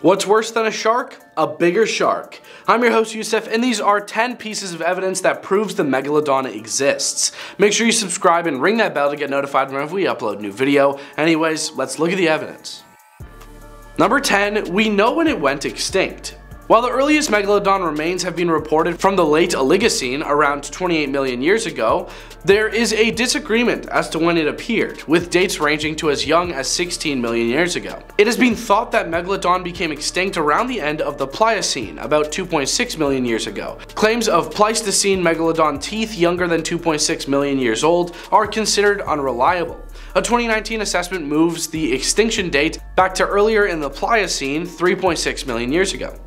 What's worse than a shark? A bigger shark. I'm your host Yusuf, and these are 10 pieces of evidence that proves the Megalodon exists. Make sure you subscribe and ring that bell to get notified whenever we upload a new video. Anyways, let's look at the evidence. Number 10, we know when it went extinct. While the earliest Megalodon remains have been reported from the late Oligocene around 28 million years ago, there is a disagreement as to when it appeared, with dates ranging to as young as 16 million years ago. It has been thought that Megalodon became extinct around the end of the Pliocene, about 2.6 million years ago. Claims of Pleistocene Megalodon teeth younger than 2.6 million years old are considered unreliable. A 2019 assessment moves the extinction date back to earlier in the Pliocene, 3.6 million years ago.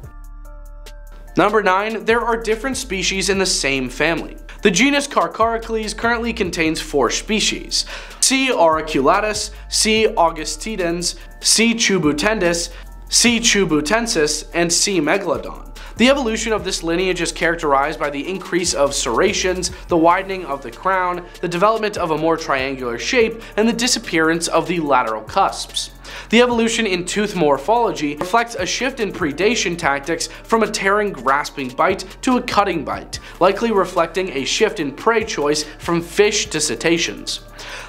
Number 9, there are different species in the same family. The genus Carcharocles currently contains 4 species: C. auriculatus, C. augustidens, C. chubutendis, C. chubutensis, and C. megalodon. The evolution of this lineage is characterized by the increase of serrations, the widening of the crown, the development of a more triangular shape, and the disappearance of the lateral cusps. The evolution in tooth morphology reflects a shift in predation tactics from a tearing, grasping bite to a cutting bite, likely reflecting a shift in prey choice from fish to cetaceans.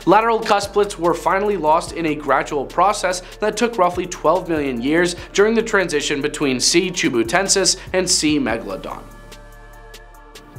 Lateral cusplets were finally lost in a gradual process that took roughly 12 million years during the transition between C. chubutensis and C. megalodon.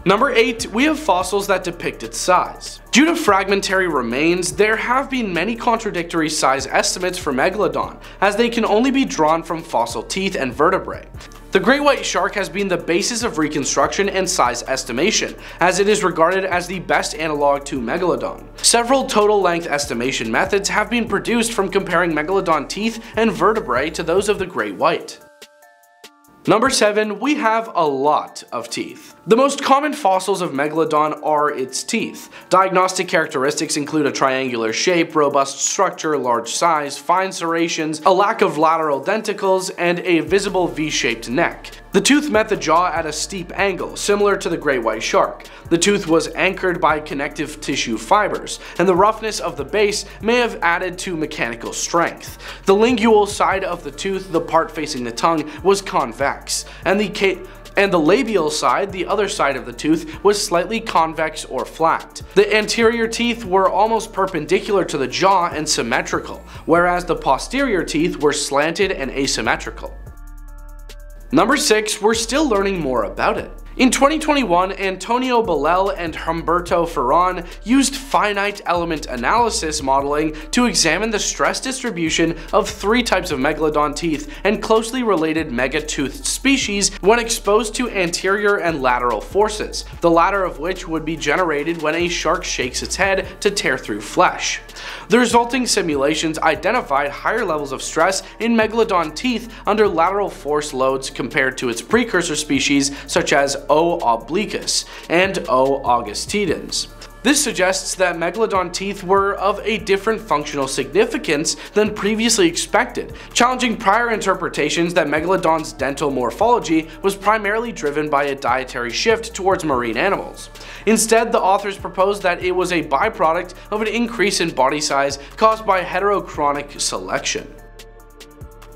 Number 8, we have fossils that depict its size. Due to fragmentary remains, there have been many contradictory size estimates for Megalodon, as they can only be drawn from fossil teeth and vertebrae. The great white shark has been the basis of reconstruction and size estimation, as it is regarded as the best analog to Megalodon. Several total length estimation methods have been produced from comparing Megalodon teeth and vertebrae to those of the great white. Number 7, we have a lot of teeth. The most common fossils of Megalodon are its teeth. Diagnostic characteristics include a triangular shape, robust structure, large size, fine serrations, a lack of lateral denticles, and a visible V-shaped neck. The tooth met the jaw at a steep angle, similar to the great white shark. The tooth was anchored by connective tissue fibers, and the roughness of the base may have added to mechanical strength. The lingual side of the tooth, the part facing the tongue, was convex, and the labial side, the other side of the tooth, was slightly convex or flat. The anterior teeth were almost perpendicular to the jaw and symmetrical, whereas the posterior teeth were slanted and asymmetrical. Number 6, we're still learning more about it. In 2021, Antonio Bellel and Humberto Ferran used finite element analysis modeling to examine the stress distribution of 3 types of Megalodon teeth and closely related megatoothed species when exposed to anterior and lateral forces, the latter of which would be generated when a shark shakes its head to tear through flesh. The resulting simulations identified higher levels of stress in Megalodon teeth under lateral force loads compared to its precursor species such as O. obliquus and O. augustidens. This suggests that Megalodon teeth were of a different functional significance than previously expected, challenging prior interpretations that Megalodon's dental morphology was primarily driven by a dietary shift towards marine animals. Instead, the authors proposed that it was a byproduct of an increase in body size caused by heterochronic selection.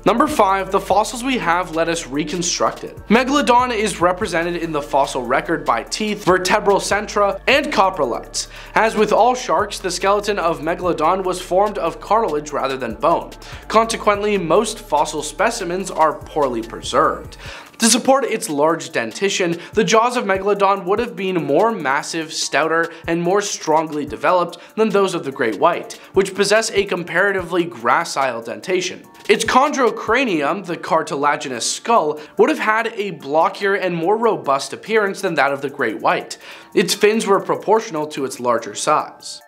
Number 5, the fossils we have let us reconstruct it. Megalodon is represented in the fossil record by teeth, vertebral centra, and coprolites. As with all sharks, the skeleton of Megalodon was formed of cartilage rather than bone. Consequently, most fossil specimens are poorly preserved. To support its large dentition, the jaws of Megalodon would have been more massive, stouter, and more strongly developed than those of the great white, which possess a comparatively gracile dentation. Its chondrocranium, the cartilaginous skull, would have had a blockier and more robust appearance than that of the great white. Its fins were proportional to its larger size.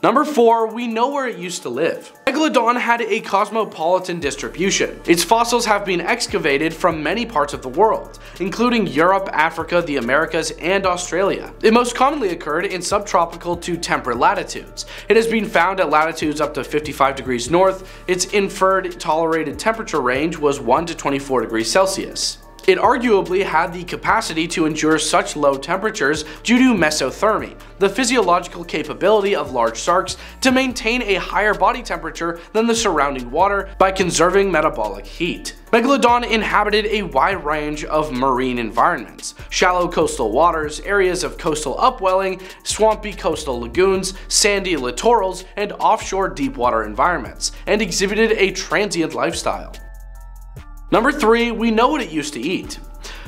Number 4, we know where it used to live. Megalodon had a cosmopolitan distribution. Its fossils have been excavated from many parts of the world, including Europe, Africa, the Americas, and Australia. It most commonly occurred in subtropical to temperate latitudes. It has been found at latitudes up to 55 degrees north. Its inferred tolerated temperature range was 1 to 24 degrees Celsius. It arguably had the capacity to endure such low temperatures due to mesothermy, the physiological capability of large sharks to maintain a higher body temperature than the surrounding water by conserving metabolic heat. Megalodon inhabited a wide range of marine environments: shallow coastal waters, areas of coastal upwelling, swampy coastal lagoons, sandy littorals, and offshore deepwater environments, and exhibited a transient lifestyle. Number 3, we know what it used to eat.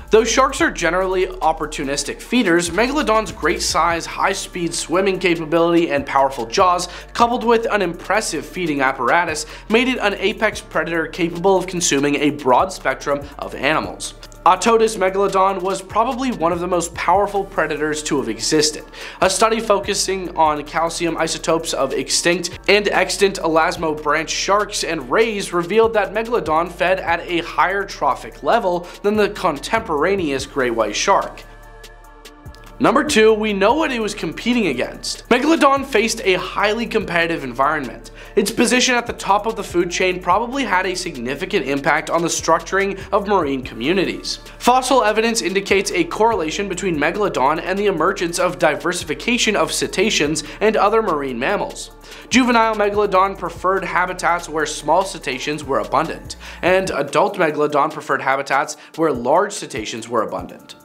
Though sharks are generally opportunistic feeders, Megalodon's great size, high-speed swimming capability, and powerful jaws, coupled with an impressive feeding apparatus, made it an apex predator capable of consuming a broad spectrum of animals. Otodus megalodon was probably one of the most powerful predators to have existed. A study focusing on calcium isotopes of extinct and extant elasmobranch sharks and rays revealed that megalodon fed at a higher trophic level than the contemporaneous great white shark. Number 2, we know what it was competing against. Megalodon faced a highly competitive environment. Its position at the top of the food chain probably had a significant impact on the structuring of marine communities. Fossil evidence indicates a correlation between Megalodon and the emergence of diversification of cetaceans and other marine mammals. Juvenile Megalodon preferred habitats where small cetaceans were abundant, and adult Megalodon preferred habitats where large cetaceans were abundant.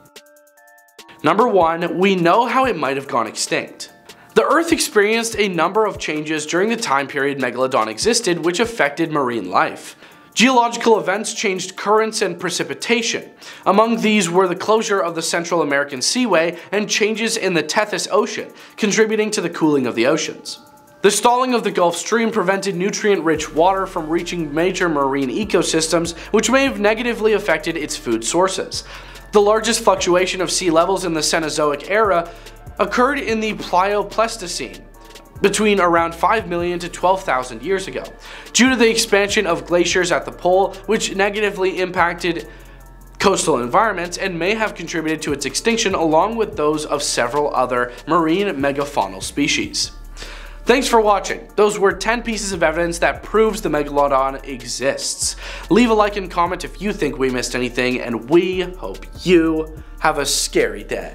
Number 1, we know how it might have gone extinct. The Earth experienced a number of changes during the time period Megalodon existed which affected marine life. Geological events changed currents and precipitation. Among these were the closure of the Central American Seaway and changes in the Tethys Ocean, contributing to the cooling of the oceans. The stalling of the Gulf Stream prevented nutrient-rich water from reaching major marine ecosystems, which may have negatively affected its food sources. The largest fluctuation of sea levels in the Cenozoic era occurred in the Pleistocene, between around 5 million to 12,000 years ago, due to the expansion of glaciers at the pole, which negatively impacted coastal environments and may have contributed to its extinction along with those of several other marine megafaunal species. Thanks for watching. Those were 10 pieces of evidence that proves the Megalodon exists. Leave a like and comment if you think we missed anything, and we hope you have a scary day.